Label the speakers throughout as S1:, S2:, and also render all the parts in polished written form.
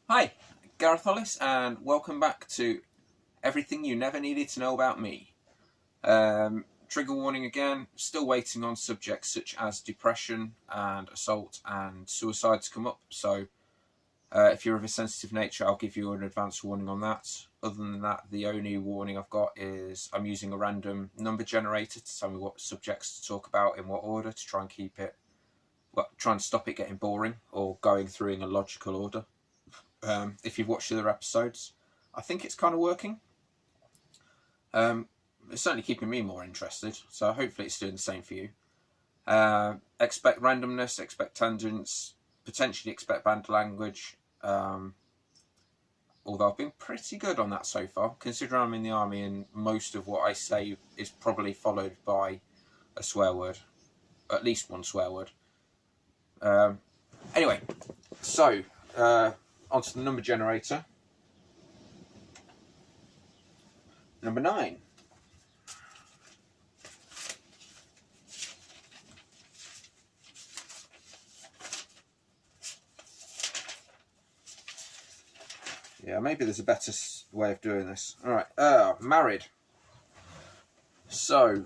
S1: Hi, Gareth Hollis, and welcome back to Everything You Never Needed to Know About Me. Trigger warning again, still waiting on subjects such as depression and assault and suicide to come up, so if you're of a sensitive nature, I'll give you an advance warning on that. Other than that, the only warning I've got is I'm using a random number generator to tell me what subjects to talk about in what order to try and keep it, try and stop it getting boring or going through in a logical order. If you've watched the other episodes, I think it's kind of working. It's certainly keeping me more interested, so hopefully it's doing the same for you. Expect randomness, expect tangents, potentially expect bad language, although I've been pretty good on that so far, considering I'm in the army and most of what I say is probably followed by a swear word, at least one swear word. Anyway, so onto the number generator. Number 9. Yeah, maybe there's a better way of doing this. All right, married. So,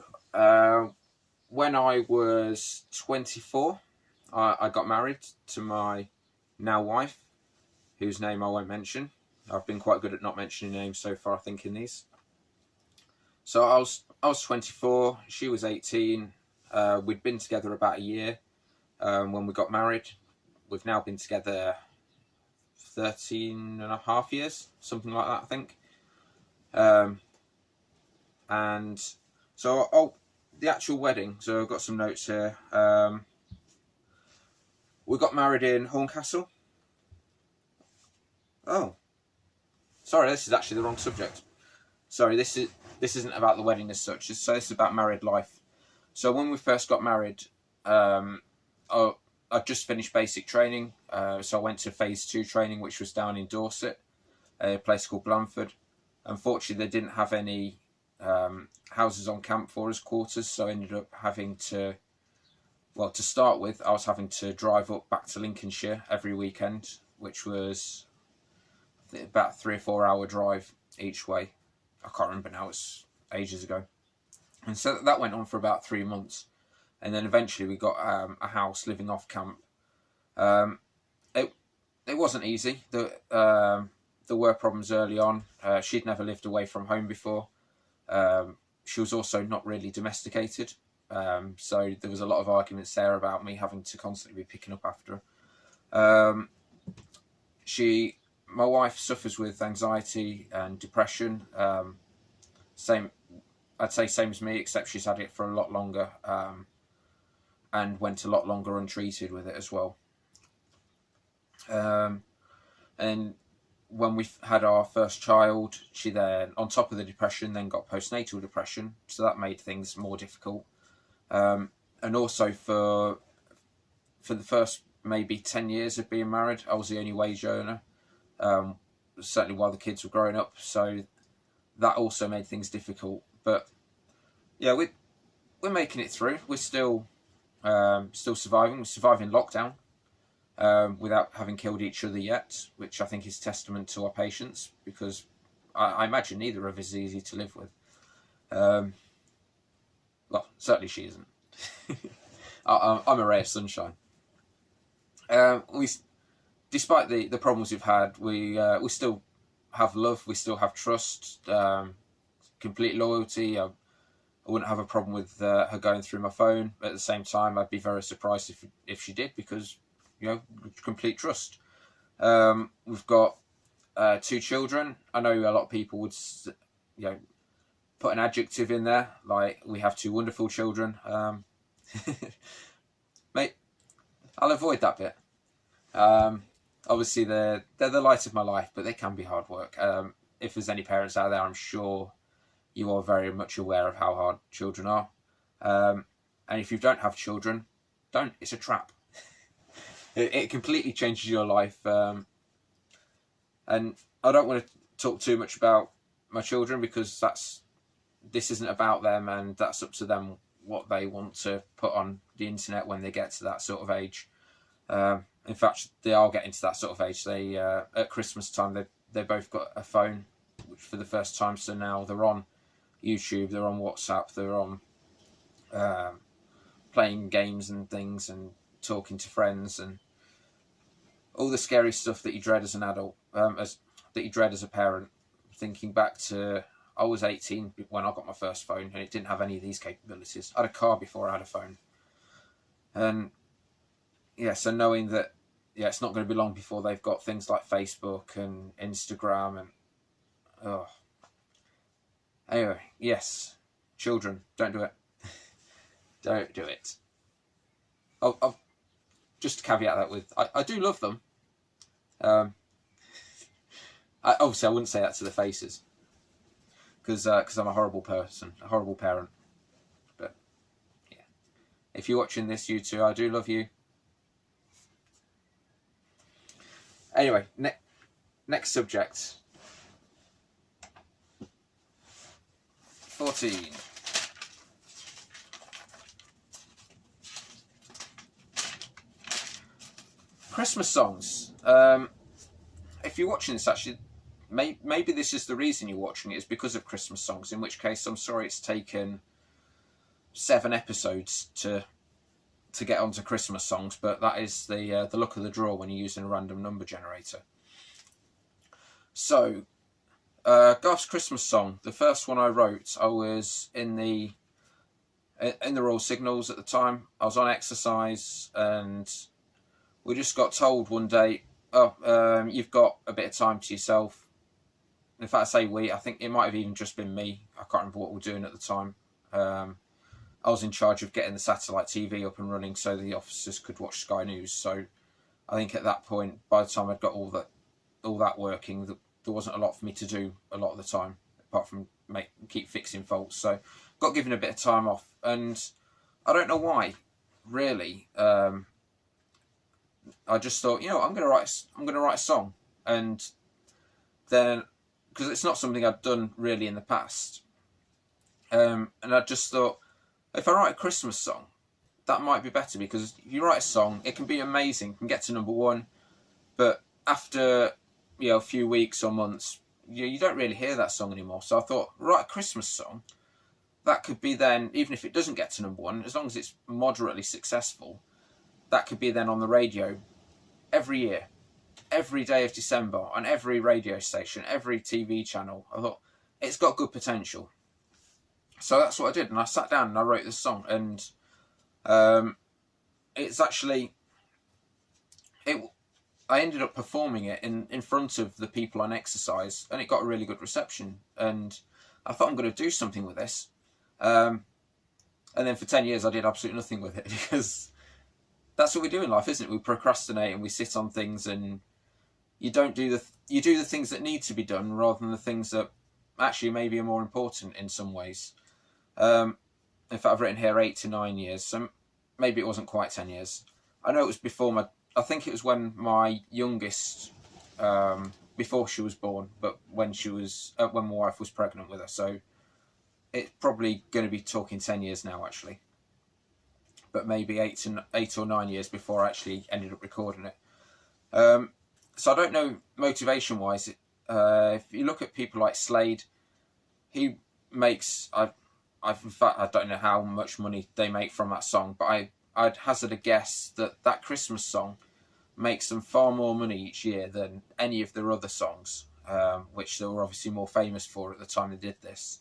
S1: when I was 24, I got married to my now wife, whose name I won't mention. I've been quite good at not mentioning names so far, I think, in these. So I was 24, she was 18. We'd been together about a year when we got married. We've now been together 13 and a half years, something like that, I think. And so the actual wedding, so I've got some notes here. We got married in Horncastle. Oh, sorry, this is actually the wrong subject. Sorry, this isn't about the wedding as such. So this is about married life. So when we first got married, I just finished basic training, so I went to phase 2 training, which was down in Dorset, a place called Blandford. Unfortunately, they didn't have any houses on camp for us, quarters, so I ended up having to, well, to start with, I was having to drive up back to Lincolnshire every weekend, which was about a 3 or 4 hour drive each way. I can't remember now, it's ages ago. And so that went on for about 3 months. And then eventually we got a house living off camp. It wasn't easy. There were problems early on. She'd never lived away from home before. She was also not really domesticated. So there was a lot of arguments there about me having to constantly be picking up after her. My wife suffers with anxiety and depression. I'd say same as me, except she's had it for a lot longer. And went a lot longer untreated with it as well. And when we had our first child, she then, on top of the depression, then got postnatal depression, so that made things more difficult. And also for the first maybe 10 years of being married, I was the only wage earner, certainly while the kids were growing up, so that also made things difficult. But yeah, we're making it through. We're still surviving. We're surviving lockdown without having killed each other yet, which I think is testament to our patience, because I imagine neither of us is easy to live with. Well, certainly she isn't. I'm a ray of sunshine. Despite the problems we've had, we still have love. We still have trust, complete loyalty. I wouldn't have a problem with her going through my phone. At the same time, I'd be very surprised if she did, because, complete trust. We've got 2 children. I know a lot of people would, put an adjective in there, like we have 2 wonderful children. Mate, I'll avoid that bit. Obviously, they're the light of my life, but they can be hard work. If there's any parents out there, I'm sure you are very much aware of how hard children are. And if you don't have children, don't. It's a trap. It completely changes your life. And I don't want to talk too much about my children, because this isn't about them, and that's up to them what they want to put on the internet when they get to that sort of age. And In fact, they are getting to that sort of age. They at Christmas time they both got a phone, which for the first time. So now they're on YouTube, they're on WhatsApp, they're on playing games and things and talking to friends and all the scary stuff that you dread as an adult, that you dread as a parent. Thinking back to, I was 18 when I got my first phone, and it didn't have any of these capabilities. I had a car before I had a phone, and yeah, so knowing that, yeah, it's not going to be long before they've got things like Facebook and Instagram and Anyway, yes, children, don't do it. Don't do it. I'll just to caveat that with, I do love them. Obviously, I wouldn't say that to their faces, because I'm a horrible person, a horrible parent. But yeah, if you're watching this, you two, I do love you. Anyway, next subject. 14. Christmas songs. If you're watching this, actually, maybe this is the reason you're watching it, is because of Christmas songs, in which case I'm sorry it's taken 7 episodes to get onto Christmas songs, but that is the luck of the draw when you're using a random number generator. So, Garth's Christmas song, the first one I wrote, I was in the Royal Signals at the time. I was on exercise, and we just got told one day, you've got a bit of time to yourself. In fact, I say we, I think it might have even just been me. I can't remember what we were doing at the time. I was in charge of getting the satellite TV up and running so the officers could watch Sky News. So I think at that point, by the time I'd got all that working, there wasn't a lot for me to do a lot of the time, apart from keep fixing faults. So got given a bit of time off, and I don't know why, really. I just thought, I'm going to write a song, and then, because it's not something I'd done really in the past, and I just thought, if I write a Christmas song, that might be better, because if you write a song, it can be amazing, can get to #1, but after a few weeks or months, you don't really hear that song anymore. So I thought, write a Christmas song. That could be then, even if it doesn't get to #1, as long as it's moderately successful, that could be then on the radio every year, every day of December, on every radio station, every TV channel. I thought, it's got good potential. So that's what I did, and I sat down and I wrote this song, and it's actually, I ended up performing it in front of the people on exercise, and it got a really good reception, and I thought, I'm going to do something with this. And then for 10 years I did absolutely nothing with it, because that's what we do in life, isn't it? We procrastinate and we sit on things, and you do the things that need to be done rather than the things that actually maybe are more important in some ways. In fact, I've written here 8 to 9 years, so maybe it wasn't quite 10 years. I know it was before I think it was when my youngest, before she was born, but when my wife was pregnant with her. So it's probably going to be talking 10 years now, actually. But maybe 8 or 9 years before I actually ended up recording it. So I don't know, motivation-wise, if you look at people like Slade, he makes, in fact, I don't know how much money they make from that song, but I'd hazard a guess that Christmas song makes them far more money each year than any of their other songs, which they were obviously more famous for at the time they did this.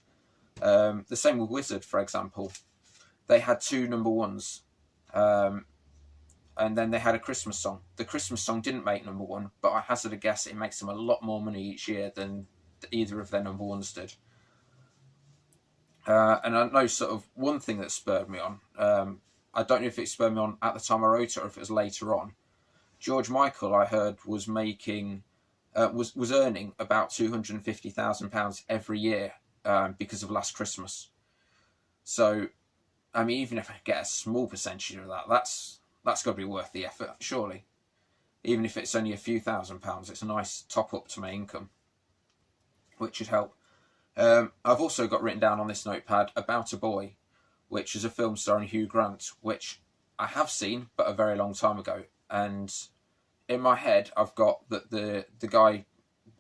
S1: The same with Wizard, for example. They had 2 #1s, and then they had a Christmas song. The Christmas song didn't make #1, but I hazard a guess it makes them a lot more money each year than either of their #1s did. And I know sort of one thing that spurred me on, I don't know if it spurred me on at the time I wrote it or if it was later on. George Michael, I heard, was making, was earning about £250,000 every year because of Last Christmas. So, I mean, even if I get a small percentage of that, that's got to be worth the effort, surely. Even if it's only a few £1,000s, it's a nice top up to my income, which should help. I've also got written down on this notepad About a Boy, which is a film starring Hugh Grant, which I have seen, but a very long time ago. And in my head, I've got that the guy,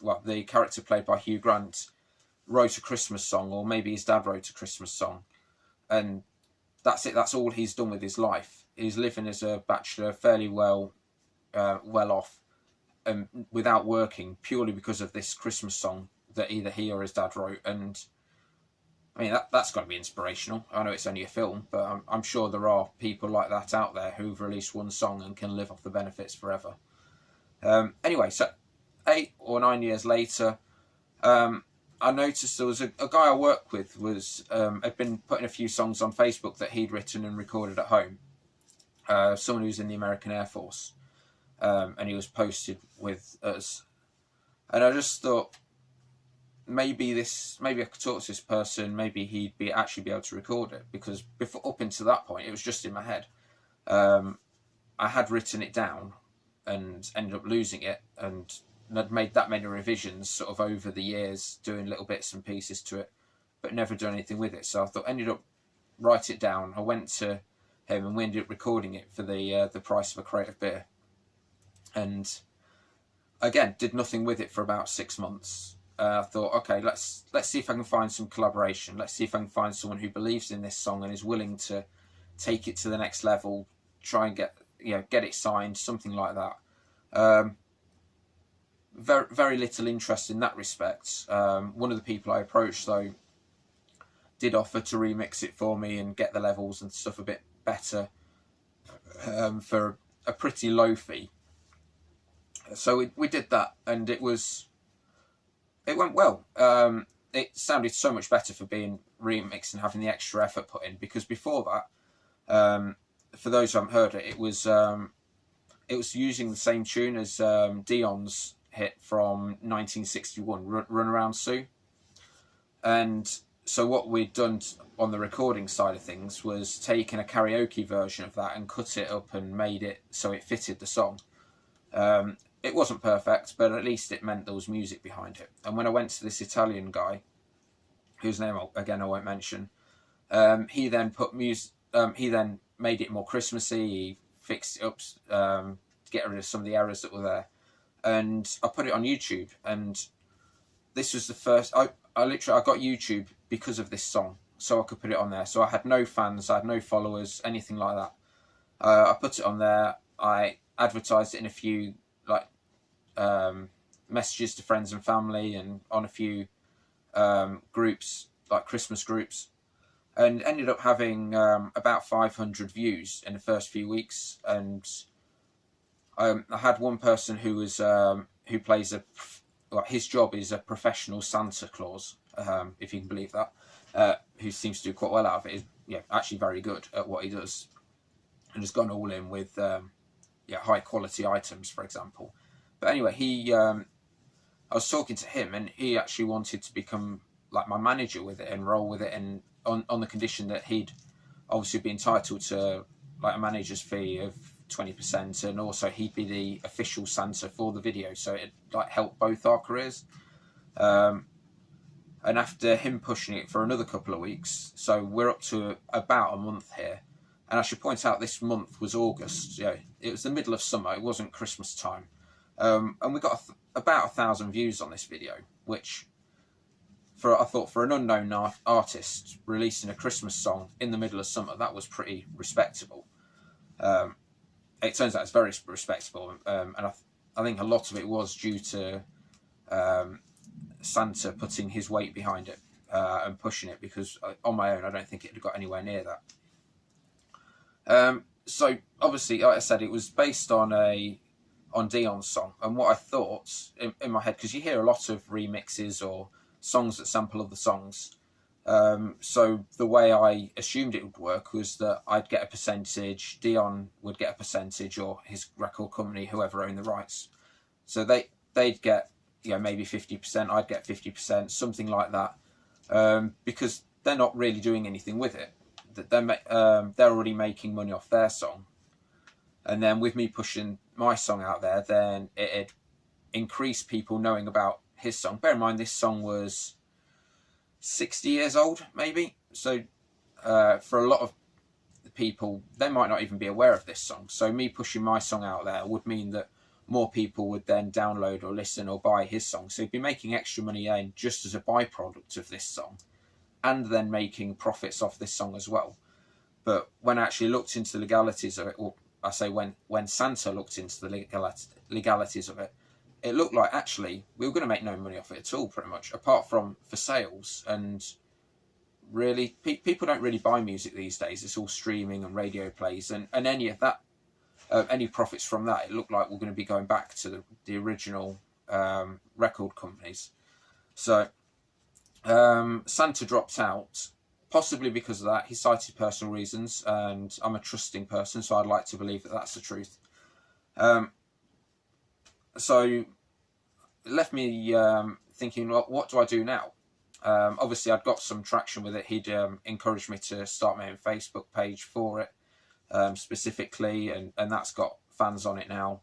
S1: well, the character played by Hugh Grant, wrote a Christmas song, or maybe his dad wrote a Christmas song, and that's it. That's all he's done with his life. He's living as a bachelor, fairly well off, without working, purely because of this Christmas song that either he or his dad wrote. And I mean, that's got to be inspirational. I know it's only a film, but I'm sure there are people like that out there who've released one song and can live off the benefits forever. Anyway, so 8 or 9 years later, I noticed there was a guy I worked with had been putting a few songs on Facebook that he'd written and recorded at home. Someone who's in the American Air Force, and he was posted with us. And I just thought, maybe I could talk to this person. Maybe he'd actually be able to record it, because up until that point, it was just in my head. I had written it down and ended up losing it, and I'd made that many revisions sort of over the years, doing little bits and pieces to it, but never done anything with it. So I thought, ended up write it down. I went to him and we ended up recording it for the price of a crate of beer. And again, did nothing with it for about 6 months. I thought, okay, let's see if I can find some collaboration. Let's see if I can find someone who believes in this song and is willing to take it to the next level, try and get it signed, something like that. Very, very little interest in that respect. One of the people I approached, though, did offer to remix it for me and get the levels and stuff a bit better, for a pretty low fee. So we did that, and it went well. It sounded so much better for being remixed and having the extra effort put in, because before that, for those who haven't heard it, it was using the same tune as Dion's hit from 1961, Run Around Sue. And so what we'd done on the recording side of things was taken a karaoke version of that and cut it up and made it so it fitted the song. It wasn't perfect, but at least it meant there was music behind it. And when I went to this Italian guy, whose name again I won't mention, he then put music. He then made it more Christmassy. He fixed it up to get rid of some of the errors that were there, and I put it on YouTube. And this was the first. I got YouTube because of this song, so I could put it on there. So I had no fans, I had no followers, anything like that. I put it on there. I advertised it in a few messages to friends and family, and on a few groups, like Christmas groups, and ended up having about 500 views in the first few weeks. And I had one person who was who plays his job is a professional Santa Claus, if you can believe that, who seems to do quite well out of it. Is actually very good at what he does, and has gone all in with high quality items, for example. But anyway, I was talking to him, and he actually wanted to become like my manager with it and roll with it, and on the condition that he'd obviously be entitled to like a manager's fee of 20%, and also he'd be the official Santa for the video, so it like helped both our careers. And after him pushing it for another couple of weeks, so we're up to about a month here. And I should point out, this month was August. It was the middle of summer. It wasn't Christmas time. And we got about 1,000 views on this video, which I thought for an unknown artist releasing a Christmas song in the middle of summer, that was pretty respectable. It turns out it's very respectable, and I think a lot of it was due to Santa putting his weight behind it and pushing it, because on my own I don't think it had got anywhere near that. So obviously, like I said, it was based on Dion's song, and what I thought in my head, because you hear a lot of remixes or songs that sample other songs, so the way I assumed it would work was that I'd get a percentage, Dion would get a percentage, or his record company, whoever owned the rights. So they'd get maybe 50%, I'd get 50%, something like that, because they're not really doing anything with it. They're already making money off their song, and then with me pushing my song out there, then it'd increase people knowing about his song. Bear in mind, this song was 60 years old, maybe. So for a lot of people, they might not even be aware of this song. So me pushing my song out there would mean that more people would then download or listen or buy his song. So he'd be making extra money then just as a byproduct of this song, and then making profits off this song as well. But when I actually looked into the legalities of it, or I say when Santa looked into the legalities of it, it looked like actually we were going to make no money off it at all, pretty much, apart from for sales. And really, people don't really buy music these days. It's all streaming and radio plays, and any of that, any profits from that, it looked like we're going to be going back to the original record companies. So Santa dropped out, possibly because of that. He cited personal reasons, and I'm a trusting person, so I'd like to believe that that's the truth. So it left me thinking, well, what do I do now? Obviously, I'd got some traction with it. He'd encouraged me to start my own Facebook page for it, specifically, and that's got fans on it now.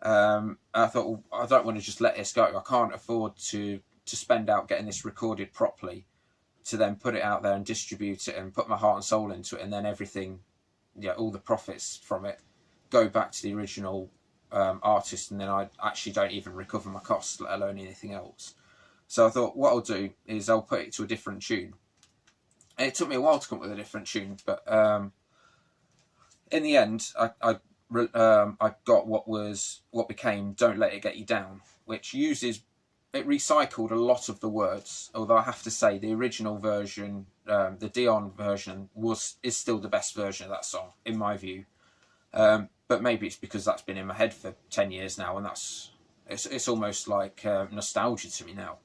S1: I thought, well, I don't want to just let this go. I can't afford to spend out getting this recorded properly, to then put it out there and distribute it and put my heart and soul into it, and then everything, all the profits from it go back to the original artist, and then I actually don't even recover my costs, let alone anything else. So I thought, what I'll do is I'll put it to a different tune. And it took me a while to come up with a different tune, but in the end, I got what became "Don't Let It Get You Down," which it recycled a lot of the words. Although I have to say, the original version, the Dion version, is still the best version of that song, in my view. But maybe it's because that's been in my head for 10 years now, and it's almost like nostalgia to me now.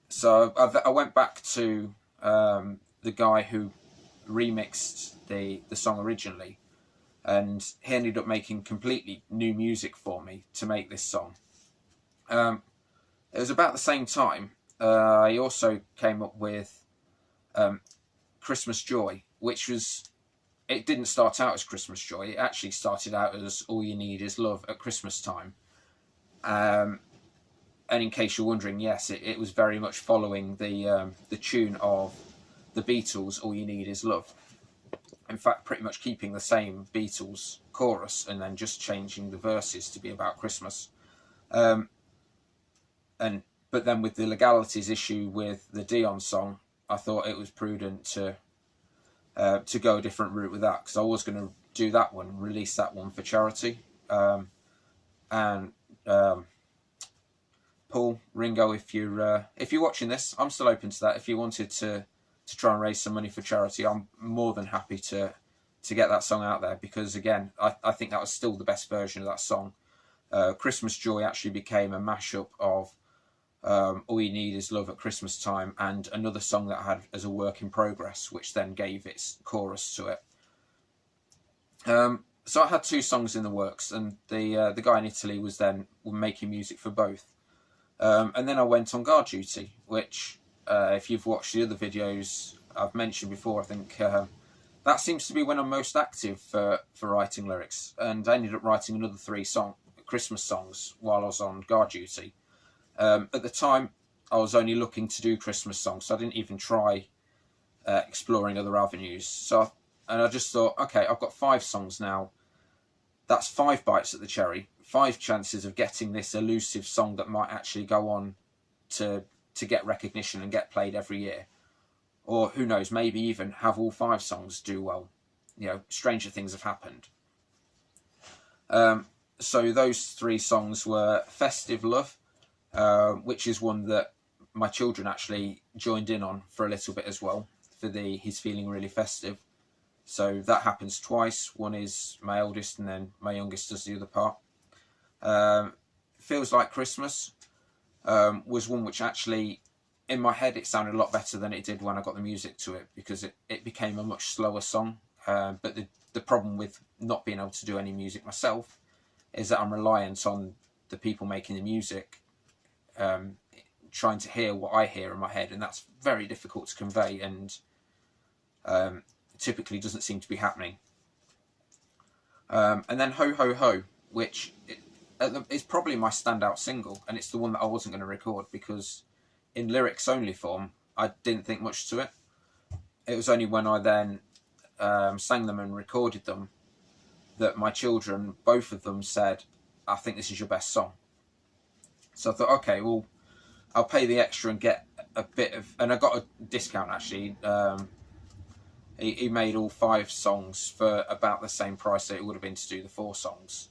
S1: So I went back to the guy who remixed the song originally, and he ended up making completely new music for me to make this song. It was about the same time I also came up with Christmas Joy, which it didn't start out as Christmas Joy. It actually started out as All You Need Is Love at Christmas time. And in case you're wondering, yes, it was very much following the tune of the Beatles' All You Need Is Love. In fact, pretty much keeping the same Beatles chorus and then just changing the verses to be about Christmas. But then with the legalities issue with the Dion song, I thought it was prudent to go a different route with that, because I was going to do that one, release that one for charity. Paul, Ringo, if you're watching this, I'm still open to that. If you wanted to try and raise some money for charity, I'm more than happy to get that song out there, because again, I think that was still the best version of that song. Christmas Joy actually became a mashup of All You Need Is Love at Christmas time and another song that I had as a work in progress, which then gave its chorus to it. So I had two songs in the works, and the guy in Italy was then making music for both. And then I went on guard duty, which if you've watched the other videos I've mentioned before, I think that seems to be when I'm most active for writing lyrics. And I ended up writing another 3 Christmas songs while I was on guard duty. At the time, I was only looking to do Christmas songs, so I didn't even try exploring other avenues. And I just thought, okay, I've got 5 songs now. That's 5 bites at the cherry, 5 chances of getting this elusive song that might actually go on to get recognition and get played every year. Or who knows, maybe even have all 5 songs do well. Stranger things have happened. So those 3 songs were Festive Love, which is one that my children actually joined in on for a little bit as well, for He's Feeling Really Festive. So that happens twice. One is my eldest, and then my youngest does the other part. Feels Like Christmas was one which actually, in my head, it sounded a lot better than it did when I got the music to it, because it became a much slower song. But the problem with not being able to do any music myself is that I'm reliant on the people making the music, trying to hear what I hear in my head, and that's very difficult to convey, and typically doesn't seem to be happening. And then Ho Ho Ho, which is probably my standout single, and it's the one that I wasn't going to record because in lyrics only form I didn't think much to it. It was only when I then sang them and recorded them that my children, both of them, said, I think this is your best song. So I thought, okay, well, I'll pay the extra and get a bit of, and I got a discount actually. He made all 5 songs for about the same price that it would have been to do the 4 songs.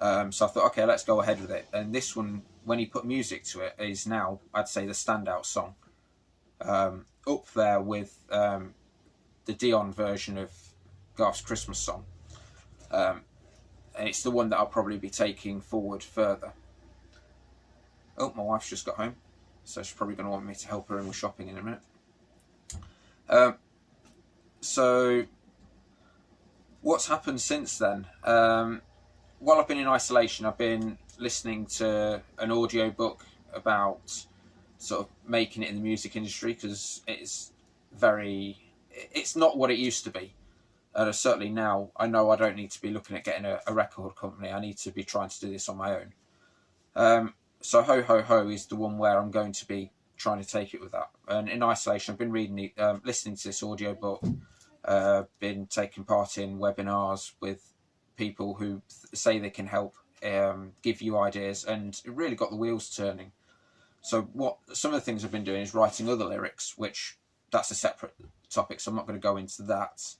S1: So I thought, okay, let's go ahead with it. And this one, when he put music to it, is now, I'd say, the standout song. Up there with the Dion version of Garth's Christmas song. And it's the one that I'll probably be taking forward further. Oh, my wife's just got home, so she's probably going to want me to help her in with shopping in a minute. So what's happened since then? While I've been in isolation, I've been listening to an audio book about sort of making it in the music industry, because it's not what it used to be. And certainly now, I know I don't need to be looking at getting a record company. I need to be trying to do this on my own. So Ho Ho Ho is the one where I'm going to be trying to take it with that. And in isolation, I've been reading, listening to this audio book, been taking part in webinars with people who say they can help, give you ideas, and it really got the wheels turning. So some of the things I've been doing is writing other lyrics, which that's a separate topic, so I'm not going to go into that.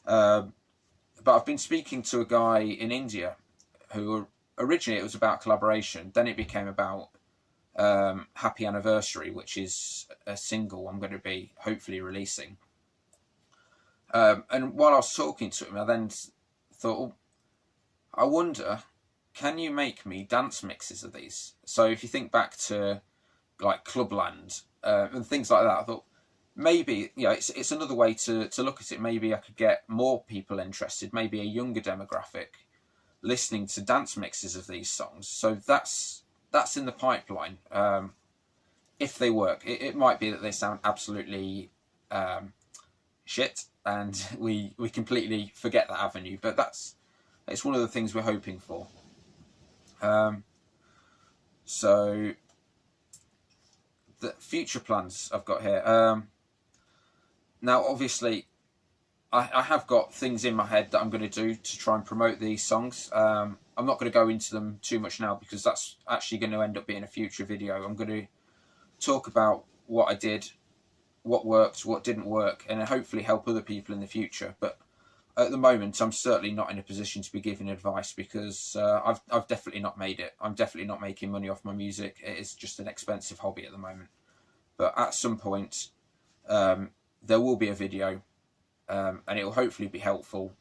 S1: But I've been speaking to a guy in India who originally it was about collaboration, then it became about Happy Anniversary, which is a single I'm going to be hopefully releasing. And while I was talking to him, I then thought, oh, I wonder, can you make me dance mixes of these? So if you think back to like Clubland and things like that, I thought maybe, you know, it's another way to look at it. Maybe I could get more people interested, maybe a younger demographic, listening to dance mixes of these songs. So that's in the pipeline. If they work, it might be that they sound absolutely shit, and we completely forget that avenue. But it's one of the things we're hoping for. So the future plans I've got here. Now, obviously, I have got things in my head that I'm going to do to try and promote these songs. I'm not going to go into them too much now, because that's actually going to end up being a future video. I'm going to talk about what I did, what worked, what didn't work, and hopefully help other people in the future. But at the moment, I'm certainly not in a position to be giving advice, because I've definitely not made it. I'm definitely not making money off my music. It is just an expensive hobby at the moment. But at some point, there will be a video, and it will hopefully be helpful,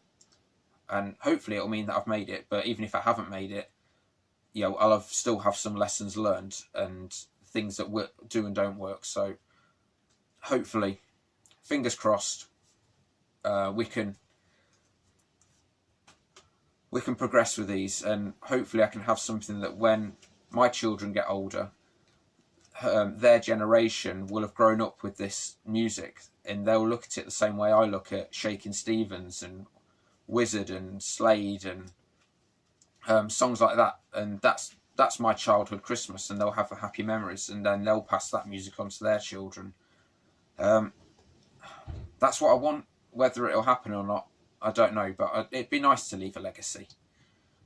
S1: and hopefully it'll mean that I've made it. But even if I haven't made it, you know, I'll still have some lessons learned and things that do and don't work. So hopefully, fingers crossed, we can progress with these, and hopefully I can have something that when my children get older, their generation will have grown up with this music, and they'll look at it the same way I look at Shakin' Stevens and Wizard and Slade and songs like that. And that's my childhood Christmas, and they'll have the happy memories, and then they'll pass that music on to their children. That's what I want. Whether it'll happen or not, I don't know, but it'd be nice to leave a legacy,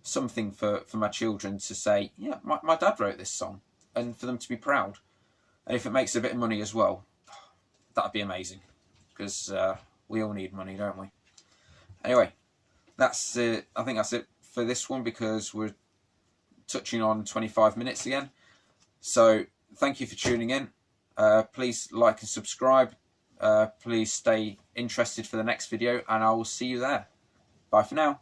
S1: something for my children to say, yeah, my dad wrote this song, and for them to be proud. And if it makes a bit of money as well, that'd be amazing, because we all need money, don't we? Anyway, that's it. I think that's it for this one, because we're touching on 25 minutes again. So thank you for tuning in. Please like and subscribe. Please stay interested for the next video, and I will see you there. Bye for now.